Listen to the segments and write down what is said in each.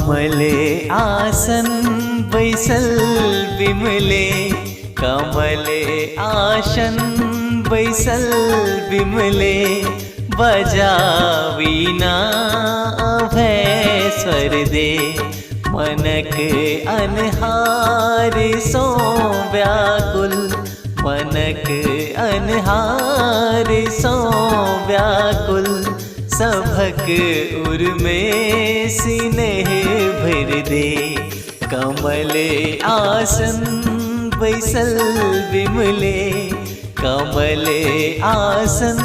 कमले आसन बैसल बिमले, कमले आसन बैसल बिमले, बजावीना अभय स्वर दे, मनक अनहार सो व्याकुल, मनक अनहार सो व्याकुल, सभक उर्मे स्नेह भर दे। कमले आसन बैसल बिमले, कमले आसन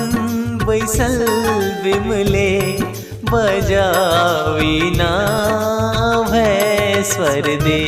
बैसल बिमले, बजावीना अभय स्वर दे।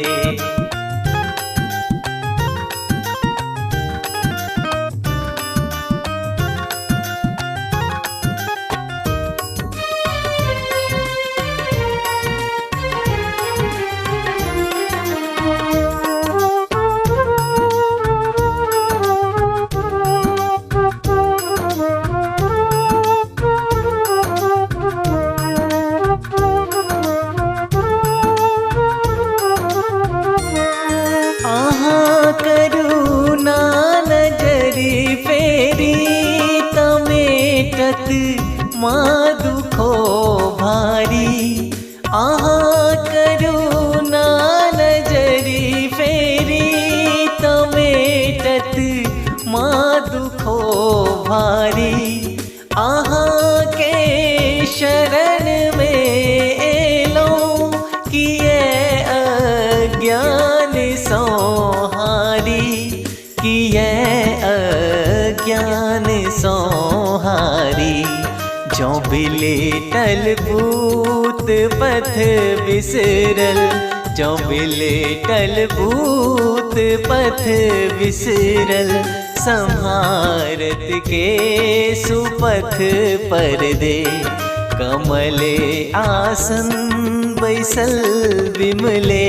करुणा नजरी फेरी तमेटत माँ दुखो भारी, आहा करुणा नजरी फेरी तमेटत माँ दुखो भारी, आहा के शरण में एलो किए अज्ञान संहारी, किए अज्ञान संहारी। जो बिलेटल भूत पथ बिसरल, जो बिलेटल भूत पथ बिसरल, संहारत के सुपथ पर दे। कमले आसन बैसल बिमले,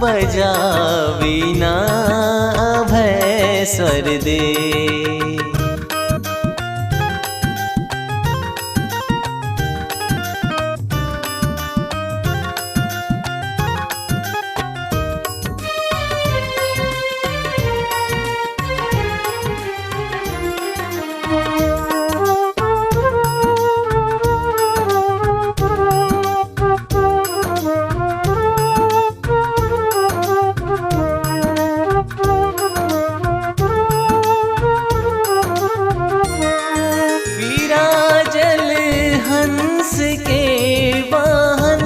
बजावीना अभय स्वर दे। हंस के वाहन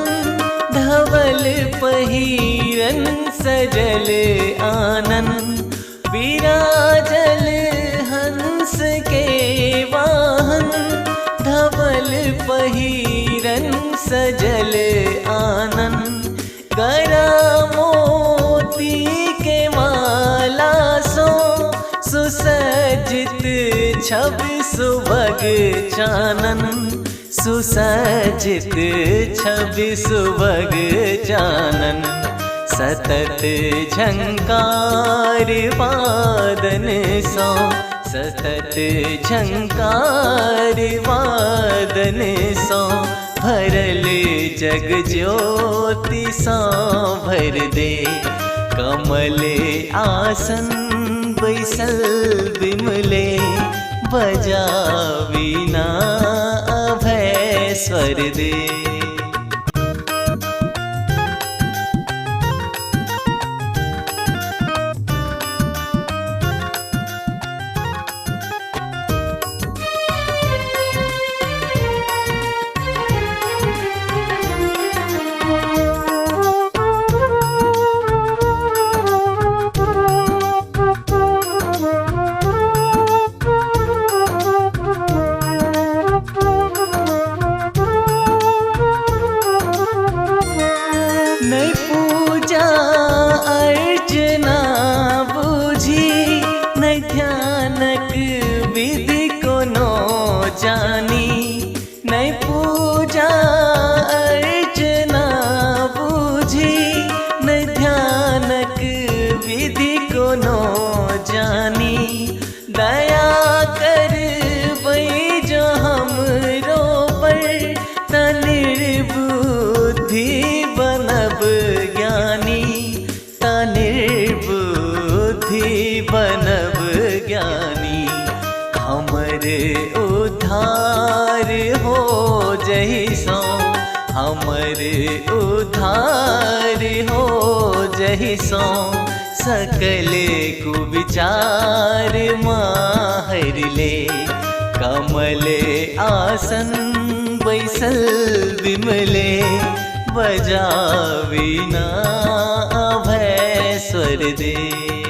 धवल पहिरन सजल आनन, विराजल हंस के वाहन धवल पहिरन सजल आनन, गरा मोती के माला सो सुसज्जित छवि सुभग चानन, सुसज्जित छवि सुभग चानन, सतत झंकार वादन सो, सतत झंकार वादन सो, भरल जग ज्योति सो भर दे। कमले आसन बैसल बिमले, बजावीना अभय स्वर दे। विधि कोनो जानी, नहीं पूजा अर्चना बूझी, नहीं ध्यानक विधि कोनो जानी। दया कर वही जो हमरो पर, तनिर्बुद्धि बना बनब ज्ञानी। हमरे उद्धार हो जहिसो, हमरे उद्धार हो जहिसो, सकले कुविचार माहर ले। कमले आसन बैसल विमले, बजावीना अभय स्वर दे।